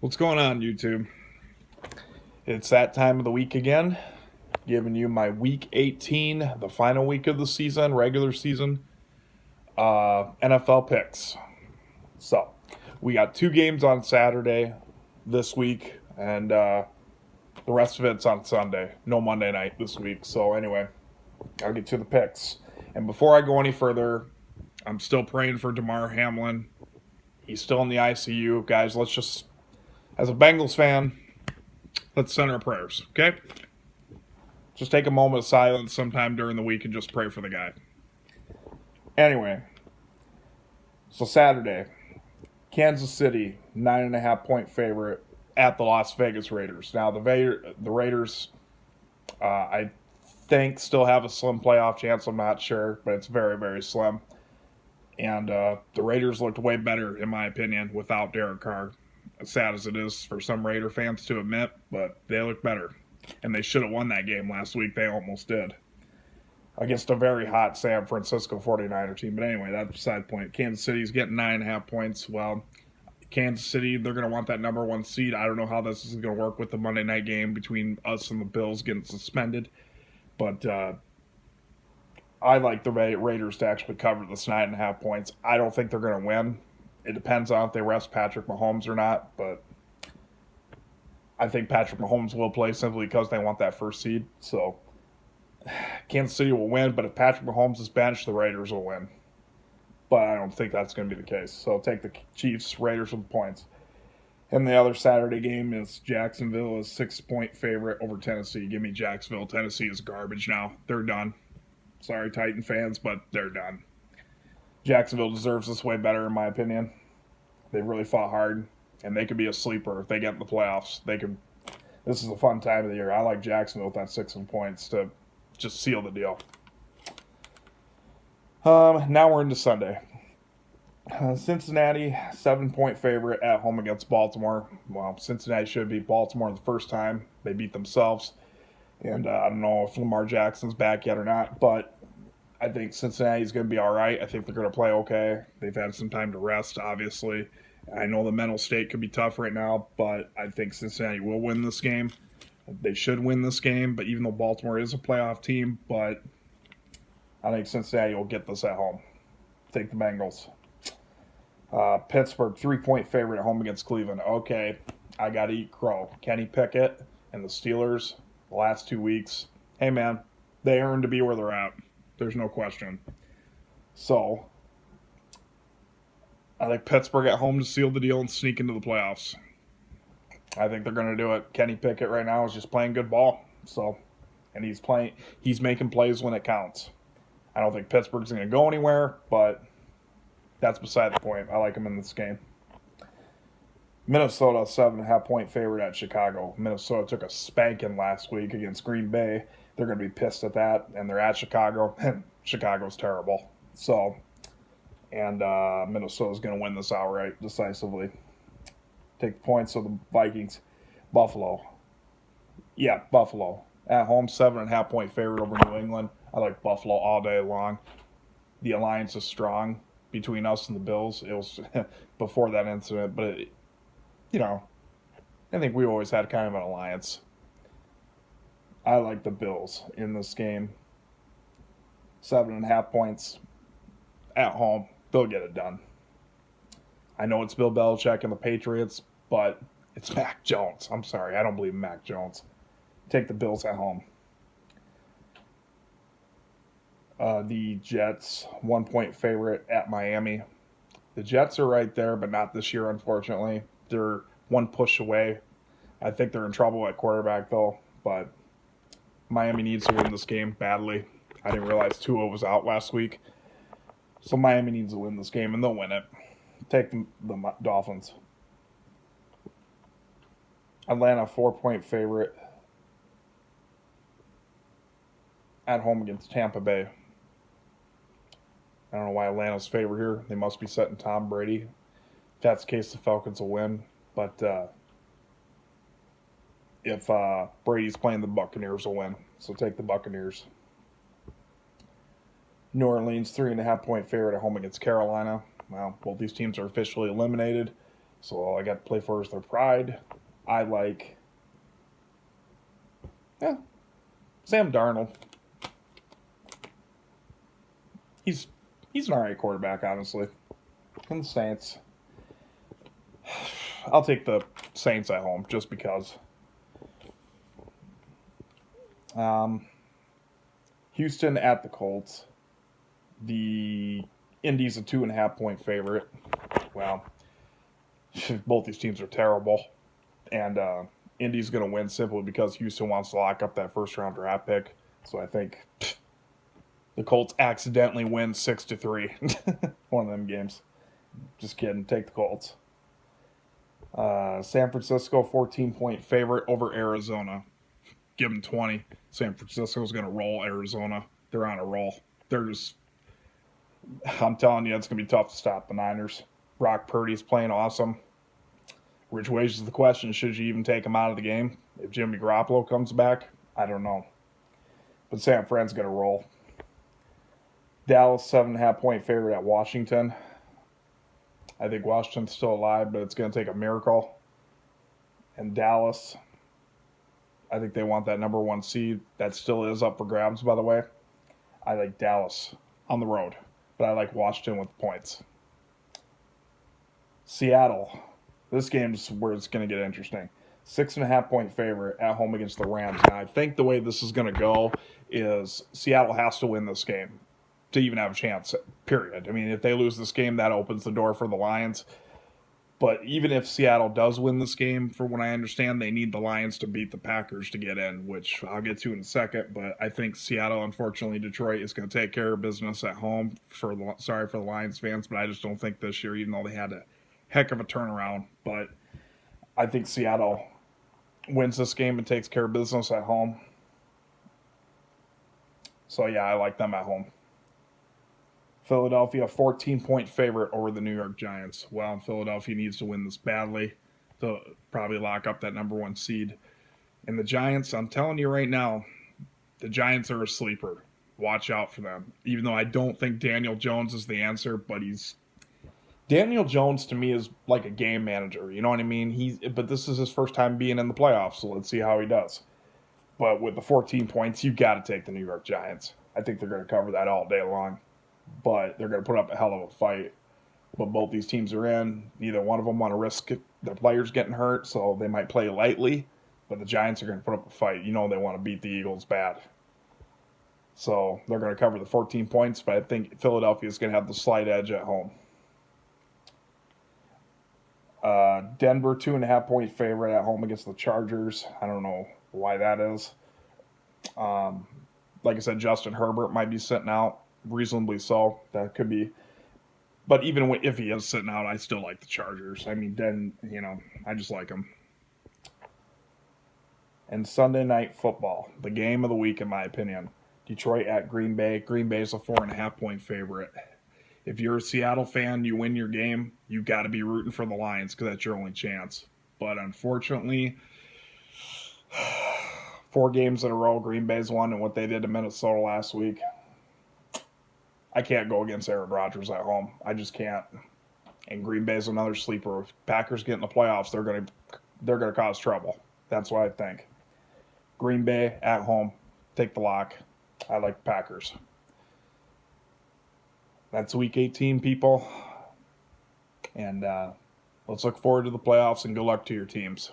What's going on, YouTube? It's that time of the week again, giving you my week 18, the final week of the season, regular season, NFL picks. So, we got two games on Saturday this week, and the rest of it's on Sunday. No Monday night this week. So, anyway, I'll get to the picks. And before I go any further, I'm still praying for Damar Hamlin. He's still in the ICU. Guys, let's just, as a Bengals fan, let's send our prayers, okay? Just take a moment of silence sometime during the week and just pray for the guy. Anyway, so Saturday, Kansas City, 9.5 point favorite at the Las Vegas Raiders. Now, the Raiders, I think, still have a slim playoff chance. I'm not sure, but it's very, very slim. And the Raiders looked way better, in my opinion, without Derek Carr. As sad as it is for some Raider fans to admit, but they look better. And they should have won that game last week. They almost did. Against a very hot San Francisco 49er team. But anyway, that's beside the point. Kansas City's getting 9.5 points. Well, Kansas City, they're going to want that number one seed. I don't know how this is going to work with the Monday night game between us and the Bills getting suspended. But I like the Raiders to actually cover this 9.5 points. I don't think they're going to win. It depends on if they rest Patrick Mahomes or not, but I think Patrick Mahomes will play simply because they want that first seed. So Kansas City will win, but if Patrick Mahomes is benched, the Raiders will win. But I don't think that's going to be the case. So I'll take the Chiefs, Raiders with the points. And the other Saturday game is Jacksonville is 6-point favorite over Tennessee. Give me Jacksonville. Tennessee is garbage now. They're done. Sorry, Titan fans, but they're done. Jacksonville deserves this way better, in my opinion. They've really fought hard, and they could be a sleeper if they get in the playoffs. They could. This is a fun time of the year. I like Jacksonville with that 6 points to just seal the deal. Now we're into Sunday. Cincinnati, 7-point favorite at home against Baltimore. Well, Cincinnati should beat Baltimore the first time. They beat themselves. And I don't know if Lamar Jackson's back yet or not, but I think Cincinnati's going to be all right. I think they're going to play okay. They've had some time to rest, obviously. I know the mental state could be tough right now, but I think Cincinnati will win this game. They should win this game, but even though Baltimore is a playoff team, but I think Cincinnati will get this at home. Take the Bengals. Pittsburgh, 3-point favorite at home against Cleveland. Okay, I got to eat crow. Kenny Pickett and the Steelers, the last 2 weeks, hey man, they earned to be where they're at. There's no question. So, I think Pittsburgh at home to seal the deal and sneak into the playoffs. I think they're going to do it. Kenny Pickett right now is just playing good ball. So, and he's making plays when it counts. I don't think Pittsburgh's going to go anywhere, but that's beside the point. I like him in this game. Minnesota, 7.5-point favorite at Chicago. Minnesota took a spanking last week against Green Bay. They're going to be pissed at that, and they're at Chicago. Chicago's terrible. So, and Minnesota's going to win this outright decisively. Take the points of the Vikings. Buffalo. Yeah, Buffalo. At home, 7.5-point favorite over New England. I like Buffalo all day long. The alliance is strong between us and the Bills. It was before that incident, but, I think we always had kind of an alliance. I like the Bills in this game. 7.5 points at home. They'll get it done. I know it's Bill Belichick and the Patriots, but it's Mac Jones. I'm sorry. I don't believe in Mac Jones. Take the Bills at home. The Jets, 1-point favorite at Miami. The Jets are right there, but not this year, unfortunately. They're one push away. I think they're in trouble at quarterback, though, but Miami needs to win this game badly. I didn't realize Tua was out last week. So Miami needs to win this game, and they'll win it. Take the Dolphins. Atlanta, 4-point favorite at home against Tampa Bay. I don't know why Atlanta's favorite here. They must be setting Tom Brady. If that's the case, the Falcons will win. But if Brady's playing, the Buccaneers will win. So take the Buccaneers. New Orleans, 3.5-point favorite at home against Carolina. Well, both these teams are officially eliminated. So all I got to play for is their pride. I like, Sam Darnold. He's an alright quarterback, honestly. And the Saints. I'll take the Saints at home just because. Houston at the Colts. The Indy's a 2.5-point favorite. Well, both these teams are terrible. And Indy's going to win simply because Houston wants to lock up that first-round draft pick. So I think the Colts accidentally win 6-3. One of them games. Just kidding. Take the Colts. San Francisco, 14-point favorite over Arizona. Give them 20. San Francisco's going to roll Arizona. They're on a roll. I'm telling you, it's going to be tough to stop the Niners. Brock Purdy's playing awesome. Which raises the question, should you even take him out of the game? If Jimmy Garoppolo comes back, I don't know. But San Fran's going to roll. Dallas, 7.5-point favorite at Washington. I think Washington's still alive, but it's going to take a miracle. And Dallas, I think they want that number 1 seed. That still is up for grabs, by the way. I like Dallas on the road, but I like Washington with points. Seattle. This game's where it's going to get interesting. 6.5-point favorite at home against the Rams. Now, I think the way this is going to go is Seattle has to win this game to even have a chance, period. I mean, if they lose this game, that opens the door for the Lions. But even if Seattle does win this game, from what I understand, they need the Lions to beat the Packers to get in, which I'll get to in a second. But I think Seattle, unfortunately, Detroit is going to take care of business at home. Sorry for the Lions fans, but I just don't think this year, even though they had a heck of a turnaround. But I think Seattle wins this game and takes care of business at home. So, yeah, I like them at home. Philadelphia, 14-point favorite over the New York Giants. Well, Philadelphia needs to win this badly to probably lock up that number 1 seed. And the Giants, I'm telling you right now, the Giants are a sleeper. Watch out for them. Even though I don't think Daniel Jones is the answer, but Daniel Jones to me is like a game manager. You know what I mean? But this is his first time being in the playoffs, so let's see how he does. But with the 14 points, you got to take the New York Giants. I think they're going to cover that all day long. But they're going to put up a hell of a fight. But both these teams are in. Neither one of them want to risk their players getting hurt, so they might play lightly. But the Giants are going to put up a fight. You know they want to beat the Eagles bad. So they're going to cover the 14 points, but I think Philadelphia is going to have the slight edge at home. Denver, 2.5-point favorite at home against the Chargers. I don't know why that is. Like I said, Justin Herbert might be sitting out. Reasonably so. That could be. But even if he is sitting out, I still like the Chargers. I mean, I just like them. And Sunday Night Football, the game of the week, in my opinion. Detroit at Green Bay. Green Bay is a 4.5-point favorite. If you're a Seattle fan, you win your game, you got to be rooting for the Lions because that's your only chance. But unfortunately, 4 games in a row, Green Bay's won, and what they did to Minnesota last week, I can't go against Aaron Rodgers at home. I just can't. And Green Bay's another sleeper. If Packers get in the playoffs, they're gonna cause trouble. That's what I think. Green Bay at home, take the lock. I like the Packers. That's Week 18, people. And let's look forward to the playoffs and good luck to your teams.